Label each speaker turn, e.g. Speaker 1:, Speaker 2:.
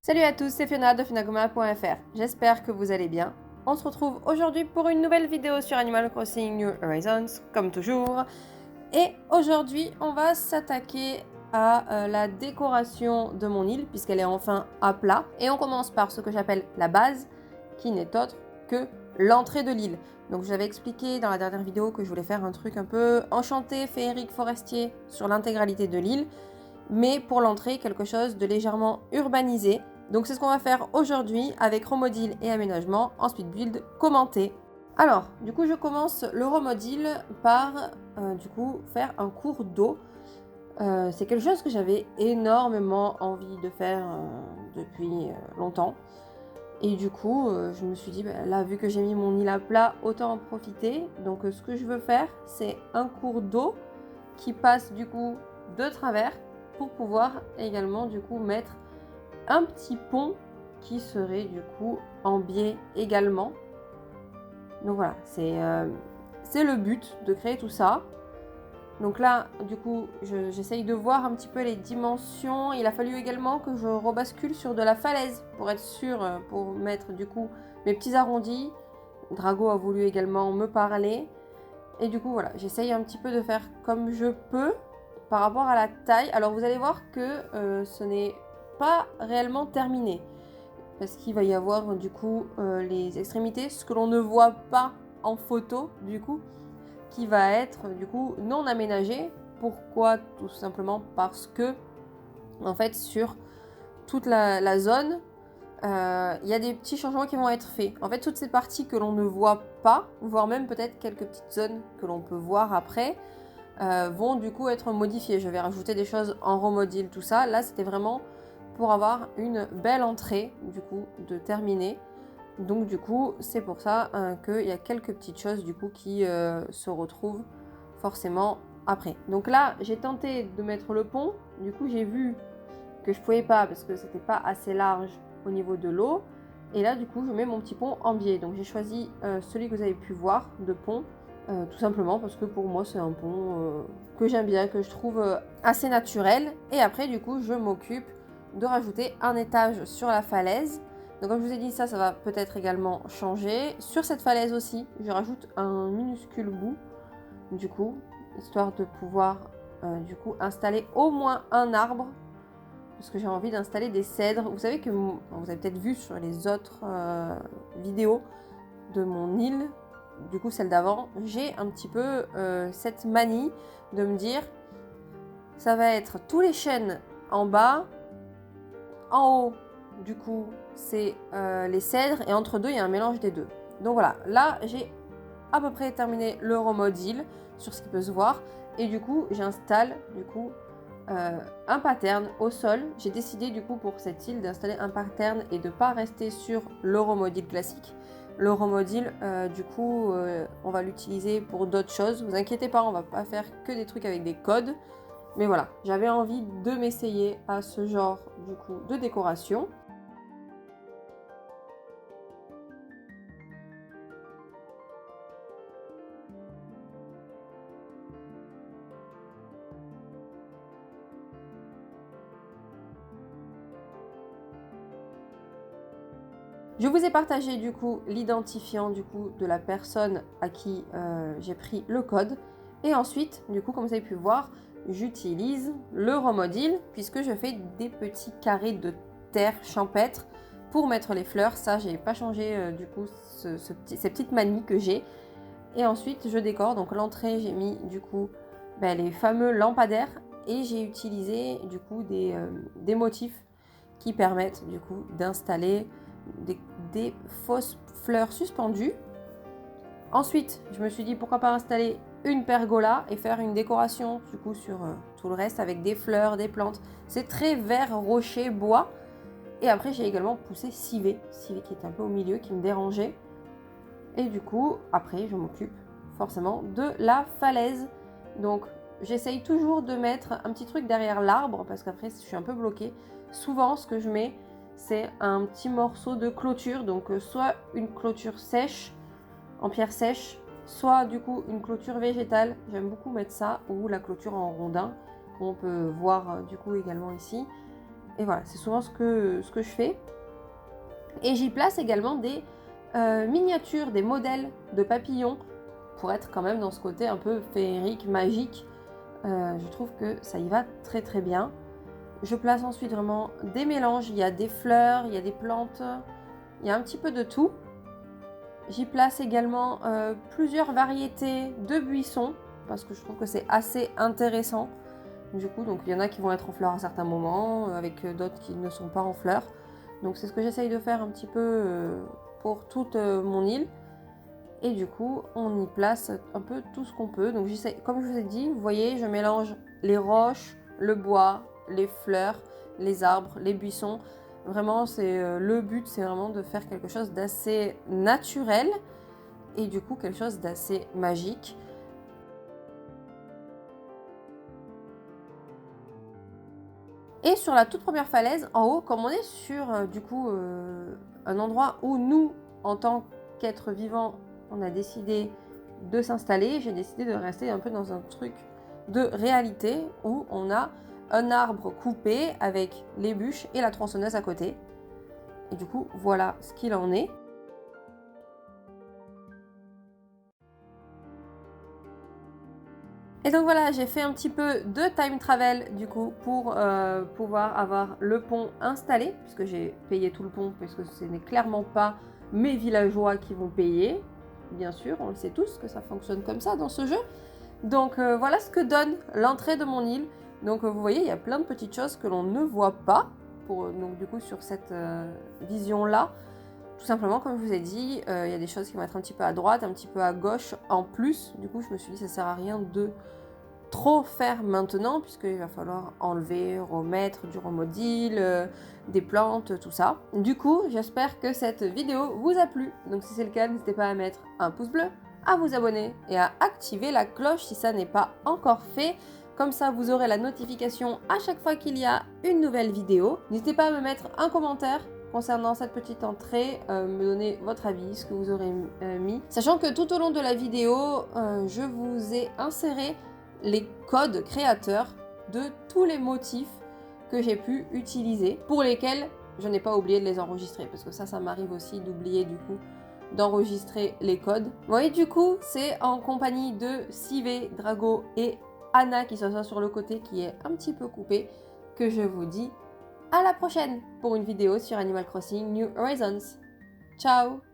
Speaker 1: Salut à tous, c'est Fiona de Funagoma.fr. J'espère que vous allez bien. On se retrouve aujourd'hui pour une nouvelle vidéo sur Animal Crossing New Horizons, comme toujours. Et aujourd'hui, on va s'attaquer à la décoration de mon île, puisqu'elle est enfin à plat. Et on commence par ce que j'appelle la base, qui n'est autre que l'entrée de l'île. Donc je vous avais expliqué dans la dernière vidéo que je voulais faire un truc un peu enchanté, féerique, forestier sur l'intégralité de l'île. Mais pour l'entrée, quelque chose de légèrement urbanisé. Donc c'est ce qu'on va faire aujourd'hui avec Remodil et aménagement en speed build commenté. Alors, du coup, je commence le Remodil par faire un cours d'eau. C'est quelque chose que j'avais énormément envie de faire depuis longtemps. Et du coup, je me suis dit, là, vu que j'ai mis mon île à plat, autant en profiter. Donc, ce que je veux faire, c'est un cours d'eau qui passe du coup de travers pour pouvoir également du coup mettre un petit pont qui serait du coup en biais également. Donc voilà, c'est le but de créer tout ça. Donc là, du coup, j'essaye de voir un petit peu les dimensions. Il a fallu également que je rebascule sur de la falaise pour être sûr, pour mettre du coup mes petits arrondis. Drago a voulu également me parler. Et du coup, voilà, j'essaye un petit peu de faire comme je peux par rapport à la taille. Alors, vous allez voir que ce n'est pas réellement terminé. Parce qu'il va y avoir, du coup, les extrémités, ce que l'on ne voit pas en photo, du coup, qui va être, du coup, non aménagé. Pourquoi? Tout simplement parce que, en fait, sur toute la zone, il y a des petits changements qui vont être faits. En fait, toutes ces parties que l'on ne voit pas, voire même peut-être quelques petites zones que l'on peut voir après, vont du coup être modifiées. Je vais rajouter des choses en remodil, tout ça. Là, c'était vraiment pour avoir une belle entrée, du coup, de terminer. Donc, du coup, c'est pour ça qu'il y a quelques petites choses, du coup, qui se retrouvent forcément après. Donc là, j'ai tenté de mettre le pont. Du coup, j'ai vu que je pouvais pas parce que c'était pas assez large au niveau de l'eau. Et là, du coup, je mets mon petit pont en biais. Donc, j'ai choisi celui que vous avez pu voir de pont, tout simplement parce que pour moi, c'est un pont que j'aime bien, que je trouve assez naturel. Et après, du coup, je m'occupe de rajouter un étage sur la falaise. Donc, comme je vous ai dit, ça va peut-être également changer. Sur cette falaise aussi, je rajoute un minuscule bout, du coup, histoire de pouvoir, du coup, installer au moins un arbre parce que j'ai envie d'installer des cèdres. Vous savez que vous avez peut-être vu sur les autres vidéos de mon île, du coup celle d'avant, j'ai un petit peu cette manie de me dire ça va être tous les chênes en bas, en haut du coup c'est les cèdres et entre deux il y a un mélange des deux. Donc voilà, là j'ai à peu près terminé le remodil sur ce qui peut se voir et du coup j'installe du coup un pattern au sol. J'ai décidé du coup pour cette île d'installer un pattern et de ne pas rester sur l'Euromodil classique. L'Euromodil, du coup, on va l'utiliser pour d'autres choses. Vous inquiétez pas, on va pas faire que des trucs avec des codes. Mais voilà, j'avais envie de m'essayer à ce genre du coup de décoration. Je vous ai partagé du coup l'identifiant du coup de la personne à qui j'ai pris le code. Et ensuite, du coup, comme vous avez pu voir, j'utilise le Remodil puisque je fais des petits carrés de terre champêtre pour mettre les fleurs. Ça, j'ai pas changé du coup ces petites manies que j'ai. Et ensuite, je décore. Donc l'entrée, j'ai mis du coup les fameux lampadaires et j'ai utilisé du coup des motifs qui permettent du coup d'installer des fausses fleurs suspendues. Ensuite, je me suis dit pourquoi pas installer une pergola et faire une décoration du coup sur tout le reste avec des fleurs, des plantes. C'est très vert, rocher, bois. Et après, j'ai également poussé civet qui était un peu au milieu, qui me dérangeait. Et du coup, après, je m'occupe forcément de la falaise. Donc, j'essaye toujours de mettre un petit truc derrière l'arbre parce qu'après, je suis un peu bloquée. Souvent, ce que je mets, c'est un petit morceau de clôture. Donc, soit une clôture sèche, en pierre sèche, soit du coup une clôture végétale. J'aime beaucoup mettre ça, ou la clôture en rondin, qu'on peut voir du coup également ici. Et voilà, c'est souvent ce que je fais. Et j'y place également des miniatures, des modèles de papillons pour être quand même dans ce côté un peu féerique, magique. Je trouve que ça y va très très bien. Je place ensuite vraiment des mélanges. Il y a des fleurs, il y a des plantes, il y a un petit peu de tout. J'y place également plusieurs variétés de buissons parce que je trouve que c'est assez intéressant. Du coup, donc il y en a qui vont être en fleurs à certains moments, avec d'autres qui ne sont pas en fleurs. Donc c'est ce que j'essaye de faire un petit peu pour toute mon île. Et du coup, on y place un peu tout ce qu'on peut. Donc j'essaie, comme je vous ai dit, vous voyez, je mélange les roches, le bois, les fleurs, les arbres, les buissons. Vraiment, c'est le but, c'est vraiment de faire quelque chose d'assez naturel et du coup quelque chose d'assez magique. Et sur la toute première falaise, en haut, comme on est sur un endroit où nous, en tant qu'êtres vivants, on a décidé de s'installer, j'ai décidé de rester un peu dans un truc de réalité où on a un arbre coupé avec les bûches et la tronçonneuse à côté. Et du coup, voilà ce qu'il en est. Et donc voilà, j'ai fait un petit peu de time travel du coup pour pouvoir avoir le pont installé, puisque j'ai payé tout le pont, puisque ce n'est clairement pas mes villageois qui vont payer. Bien sûr, on le sait tous que ça fonctionne comme ça dans ce jeu. Donc voilà ce que donne l'entrée de mon île. Donc vous voyez, il y a plein de petites choses que l'on ne voit pas, donc du coup sur cette vision-là. Tout simplement, comme je vous ai dit, il y a des choses qui vont être un petit peu à droite, un petit peu à gauche en plus. Du coup, je me suis dit, ça sert à rien de trop faire maintenant, puisqu'il va falloir enlever, remettre du remodil, des plantes, tout ça. Du coup, j'espère que cette vidéo vous a plu. Donc si c'est le cas, n'hésitez pas à mettre un pouce bleu, à vous abonner et à activer la cloche si ça n'est pas encore fait. Comme ça, vous aurez la notification à chaque fois qu'il y a une nouvelle vidéo. N'hésitez pas à me mettre un commentaire concernant cette petite entrée, me donner votre avis, ce que vous aurez mis. Sachant que tout au long de la vidéo, je vous ai inséré les codes créateurs de tous les motifs que j'ai pu utiliser, pour lesquels je n'ai pas oublié de les enregistrer, parce que ça m'arrive aussi d'oublier du coup d'enregistrer les codes. Vous voyez, du coup, c'est en compagnie de Sivé, Drago et Anna qui sont sur le côté, qui est un petit peu coupé, que je vous dis à la prochaine pour une vidéo sur Animal Crossing New Horizons. Ciao!